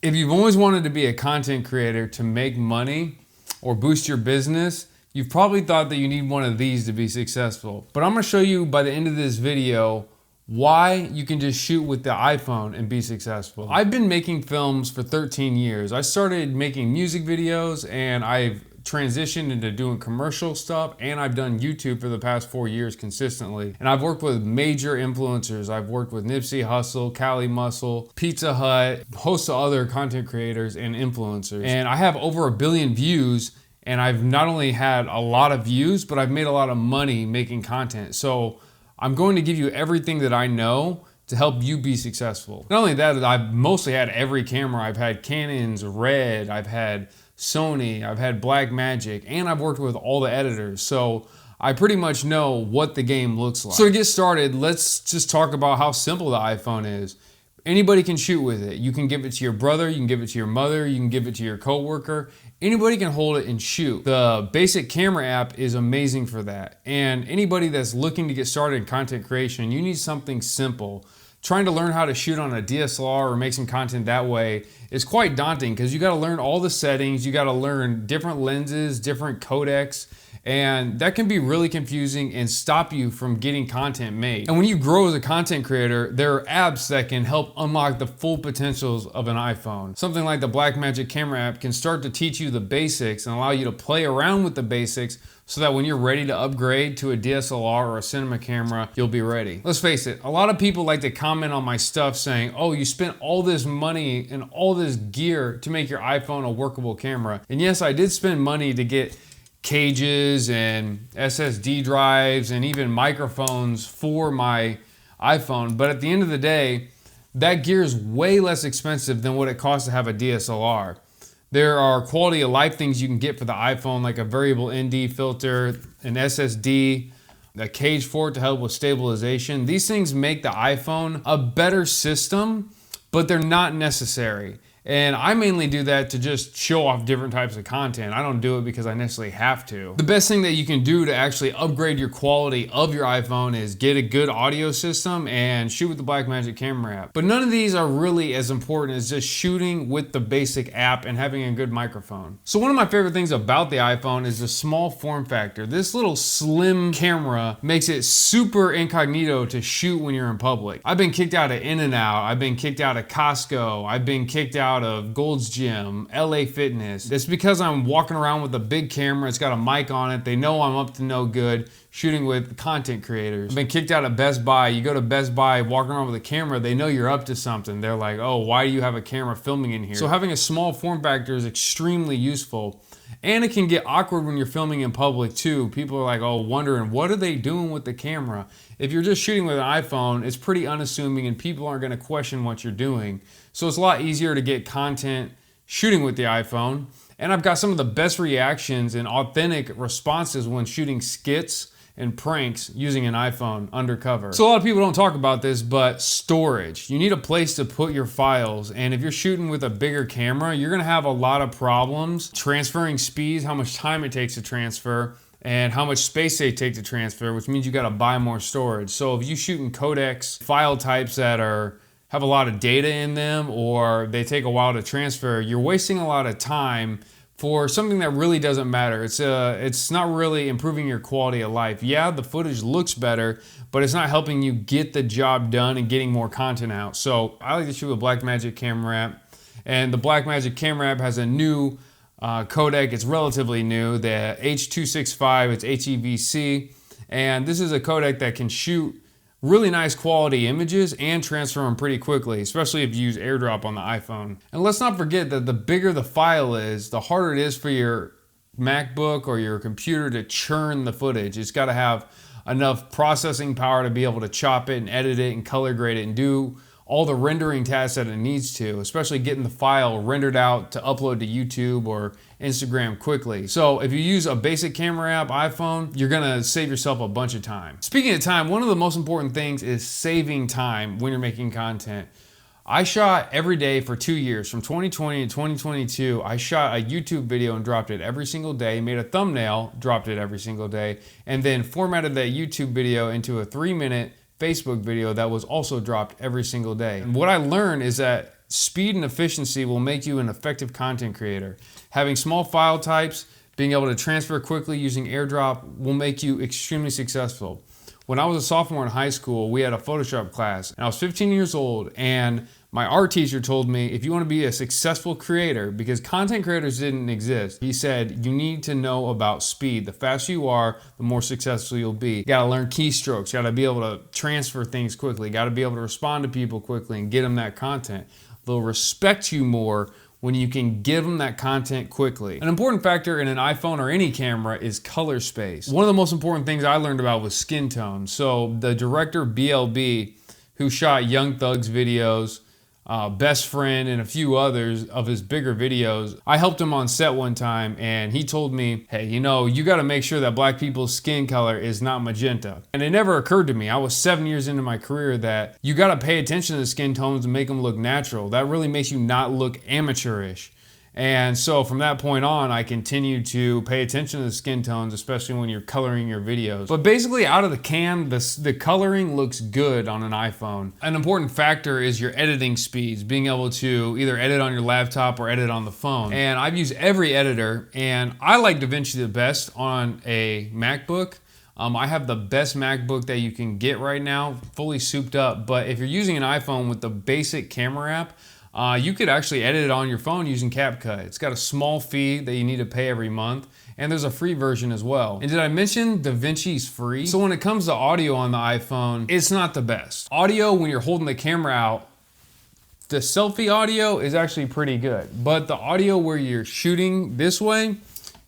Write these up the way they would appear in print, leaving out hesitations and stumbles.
If you've always wanted to be a content creator to make money or boost your business, you've probably thought that you need one of these to be successful. But I'm gonna show you by the end of this video why you can just shoot with the iPhone and be successful. I've been making films for 13 years. I started making music videos and I've transitioned into doing commercial stuff, and I've done YouTube for the past 4 years consistently. And I've worked with major influencers. I've worked with Nipsey Hussle, Cali Muscle, Pizza Hut, a host of other content creators and influencers. And I have over 1 billion views, and I've not only had a lot of views, but I've made a lot of money making content. So I'm going to give you everything that I know to help you be successful. Not only that, I've mostly had every camera. I've had Canons, Red, I've had Sony, I've had Blackmagic, and I've worked with all the editors. So I pretty much know what the game looks like. So to get started, let's just talk about how simple the iPhone is. Anybody can shoot with it. You can give it to your brother, you can give it to your mother, you can give it to your coworker. Anybody can hold it and shoot. The basic camera app is amazing for that. And anybody that's looking to get started in content creation, you need something simple. Trying to learn how to shoot on a DSLR or make some content that way is quite daunting because you got to learn all the settings, you got to learn different lenses, different codecs, and that can be really confusing and stop you from getting content made. And when you grow as a content creator, there are apps that can help unlock the full potentials of an iPhone. Something like the Blackmagic camera app can start to teach you the basics and allow you to play around with the basics so that when you're ready to upgrade to a DSLR or a cinema camera, you'll be ready. Let's face it, a lot of people like to comment on my stuff saying, oh, you spent all this money and all this gear to make your iPhone a workable camera. And yes, I did spend money to get cages and SSD drives and even microphones for my iPhone. But at the end of the day, that gear is way less expensive than what it costs to have a DSLR. There are quality of life things you can get for the iPhone, like a variable ND filter, an SSD, a cage for it to help with stabilization. These things make the iPhone a better system, but they're not necessary. And I mainly do that to just show off different types of content. I don't do it because I necessarily have to. The best thing that you can do to actually upgrade your quality of your iPhone is get a good audio system and shoot with the Blackmagic camera app. But none of these are really as important as just shooting with the basic app and having a good microphone. So one of my favorite things about the iPhone is the small form factor. This little slim camera makes it super incognito to shoot when you're in public. I've been kicked out of In-N-Out, I've been kicked out of Costco, I've been kicked out of Gold's Gym, LA Fitness. It's because I'm walking around with a big camera. It's got a mic on it. They know I'm up to no good shooting with content creators. I've been kicked out of Best Buy. You go to Best Buy walking around with a camera, they know you're up to something. They're like, oh, why do you have a camera filming in here? So having a small form factor is extremely useful. And it can get awkward when you're filming in public too. People are like, oh, wondering, what are they doing with the camera? If you're just shooting with an iPhone, it's pretty unassuming and people aren't gonna question what you're doing. So it's a lot easier to get content shooting with the iPhone. And I've got some of the best reactions and authentic responses when shooting skits and pranks using an iPhone undercover. So a lot of people don't talk about this, but storage. You need a place to put your files, and if you're shooting with a bigger camera, you're gonna have a lot of problems transferring speeds, how much time it takes to transfer, and how much space they take to transfer, which means you gotta buy more storage. So if you shoot in codecs, file types that have a lot of data in them, or they take a while to transfer, you're wasting a lot of time for something that really doesn't matter. It's not really improving your quality of life. Yeah, the footage looks better, but it's not helping you get the job done and getting more content out. So I like to shoot with Blackmagic camera app, and the Blackmagic camera app has a new codec. It's relatively new, the H.265, it's HEVC, and this is a codec that can shoot really nice quality images and transfer them pretty quickly, especially if you use AirDrop on the iPhone. And let's not forget that the bigger the file is, the harder it is for your MacBook or your computer to churn the footage. It's got to have enough processing power to be able to chop it and edit it and color grade it and do all the rendering tasks that it needs to, especially getting the file rendered out to upload to YouTube or Instagram quickly. So if you use a basic camera app, iPhone, you're gonna save yourself a bunch of time. Speaking of time, one of the most important things is saving time when you're making content. I shot every day for 2 years, from 2020 to 2022. I shot a YouTube video and dropped it every single day, made a thumbnail, dropped it every single day, and then formatted that YouTube video into a 3-minute Facebook video that was also dropped every single day. And what I learned is that speed and efficiency will make you an effective content creator. Having small file types, being able to transfer quickly using AirDrop will make you extremely successful. When I was a sophomore in high school, we had a Photoshop class, and I was 15 years old, and my art teacher told me, if you want to be a successful creator, because content creators didn't exist, he said, you need to know about speed. The faster you are, the more successful you'll be. You gotta learn keystrokes, you gotta be able to transfer things quickly, you gotta be able to respond to people quickly and get them that content. They'll respect you more when you can give them that content quickly. An important factor in an iPhone or any camera is color space. One of the most important things I learned about was skin tone. So the director BLB, who shot Young Thug's videos, Best Friend, and a few others of his bigger videos, I helped him on set one time, and he told me, hey, you know, you gotta make sure that black people's skin color is not magenta. And it never occurred to me, I was 7 years into my career, that you gotta pay attention to the skin tones and make them look natural. That really makes you not look amateurish. And so from that point on, I continued to pay attention to the skin tones, especially when you're coloring your videos. But basically out of the can, the coloring looks good on an iPhone. An important factor is your editing speeds, being able to either edit on your laptop or edit on the phone. And I've used every editor, and I like DaVinci the best on a MacBook. I have the best MacBook that you can get right now, fully souped up. But if you're using an iPhone with the basic camera app, you could actually edit it on your phone using CapCut. It's got a small fee that you need to pay every month, and there's a free version as well. And did I mention DaVinci's free? So when it comes to audio on the iPhone, it's not the best. Audio, when you're holding the camera out, the selfie audio is actually pretty good, but the audio where you're shooting this way,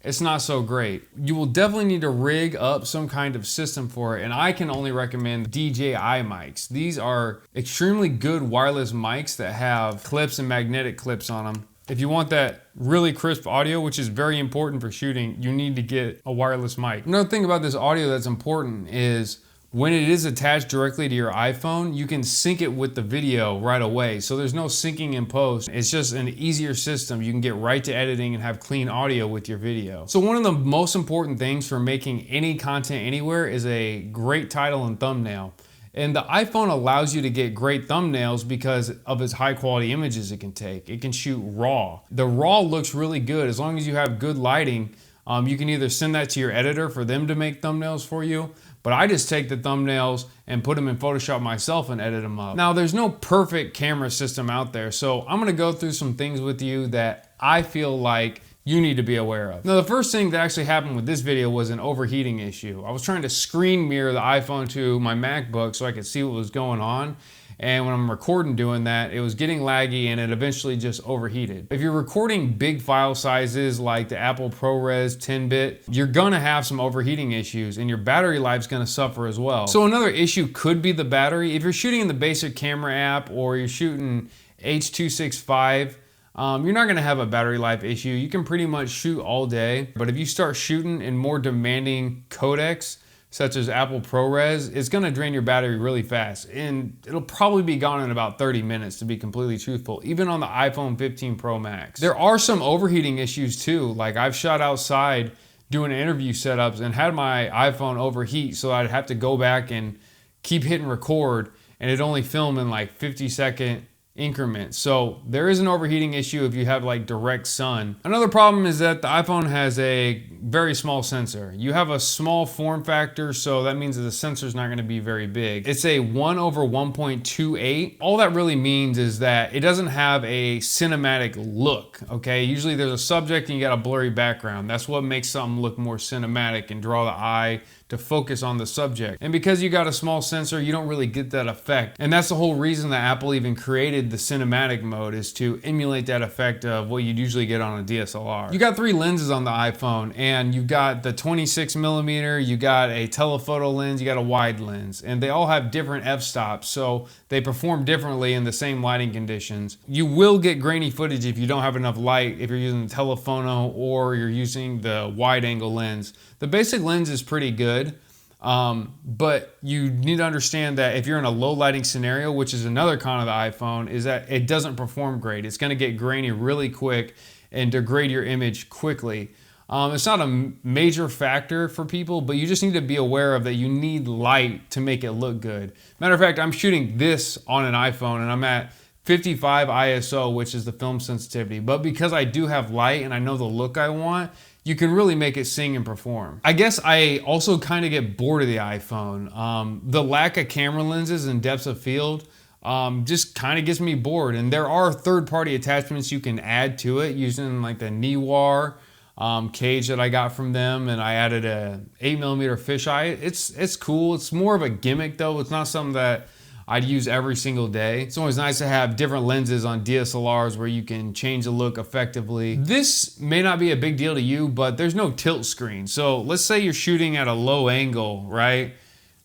it's not so great. You will definitely need to rig up some kind of system for it, and I can only recommend DJI mics. These are extremely good wireless mics that have clips and magnetic clips on them. If you want that really crisp audio, which is very important for shooting, you need to get a wireless mic. Another thing about this audio that's important is when it is attached directly to your iPhone, you can sync it with the video right away. So there's no syncing in post. It's just an easier system. You can get right to editing and have clean audio with your video. So one of the most important things for making any content anywhere is a great title and thumbnail. And the iPhone allows you to get great thumbnails because of its high quality images it can take. It can shoot RAW. The RAW looks really good as long as you have good lighting. You can either send that to your editor for them to make thumbnails for you, but I just take the thumbnails and put them in Photoshop myself and edit them up. Now, there's no perfect camera system out there, so I'm gonna go through some things with you that I feel like you need to be aware of. Now, the first thing that actually happened with this video was an overheating issue. I was trying to screen mirror the iPhone to my MacBook so I could see what was going on. And when I'm recording doing that, it was getting laggy and it eventually just overheated. If you're recording big file sizes like the Apple ProRes 10-bit, you're gonna have some overheating issues and your battery life's gonna suffer as well. So another issue could be the battery. If you're shooting in the basic camera app or you're shooting H.265, you're not gonna have a battery life issue. You can pretty much shoot all day, but if you start shooting in more demanding codecs, such as Apple ProRes, it's gonna drain your battery really fast. And it'll probably be gone in about 30 minutes, to be completely truthful, even on the iPhone 15 Pro Max. There are some overheating issues too. Like I've shot outside doing interview setups and had my iPhone overheat, so I'd have to go back and keep hitting record, and it'd only film in like 50-second increments. So there is an overheating issue if you have like direct sun. Another problem is that the iPhone has a very small sensor. You have a small form factor, so that means that the sensor is not going to be very big. It's a 1/1.28. All that really means is that it doesn't have a cinematic look, okay? Usually there's a subject and you got a blurry background. That's what makes something look more cinematic and draw the eye to focus on the subject. And because you got a small sensor, you don't really get that effect. And that's the whole reason that Apple even created the cinematic mode, is to emulate that effect of what you'd usually get on a DSLR. You got 3 lenses on the iPhone, and you've got the 26mm, you got a telephoto lens, you got a wide lens, and they all have different f-stops, so they perform differently in the same lighting conditions. You will get grainy footage if you don't have enough light, if you're using the telephoto or you're using the wide angle lens. The basic lens is pretty good, but you need to understand that if you're in a low lighting scenario, which is another con of the iPhone, is that it doesn't perform great. It's gonna get grainy really quick and degrade your image quickly. It's not a major factor for people, but you just need to be aware of that you need light to make it look good. Matter of fact, I'm shooting this on an iPhone and I'm at 55 ISO, which is the film sensitivity. But because I do have light and I know the look I want, you can really make it sing and perform. I guess I also kind of get bored of the iPhone. The lack of camera lenses and depths of field just kind of gets me bored. And there are third-party attachments you can add to it using like the Niwar cage that I got from them, and I added a 8mm fisheye. It's cool. It's more of a gimmick though. It's not something that I'd use every single day. It's always nice to have different lenses on DSLRs where you can change the look effectively. This may not be a big deal to you, but there's no tilt screen. So let's say you're shooting at a low angle, right?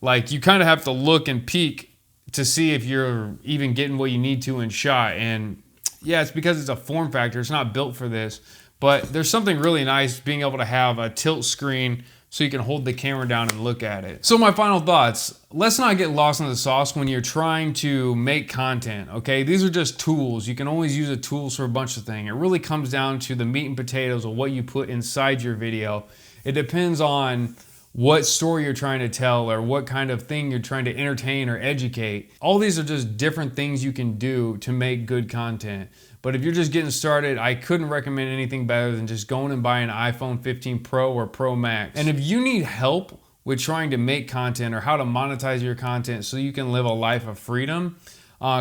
Like you kind of have to look and peek to see if you're even getting what you need to in shot. And yeah, it's because it's a form factor. It's not built for this, but there's something really nice being able to have a tilt screen so you can hold the camera down and look at it. So my final thoughts, let's not get lost in the sauce when you're trying to make content, okay? These are just tools. You can always use the tools for a bunch of things. It really comes down to the meat and potatoes of what you put inside your video. It depends on what story you're trying to tell or what kind of thing you're trying to entertain or educate. All these are just different things you can do to make good content. But if you're just getting started, I couldn't recommend anything better than just going and buying an iPhone 15 Pro or Pro Max. And if you need help with trying to make content or how to monetize your content so you can live a life of freedom,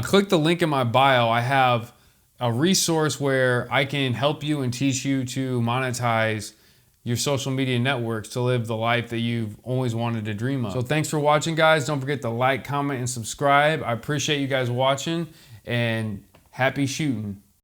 click the link in my bio. I have a resource where I can help you and teach you to monetize your social media networks to live the life that you've always wanted to dream of. So thanks for watching, guys. Don't forget to like, comment, and subscribe. I appreciate you guys watching, and happy shooting.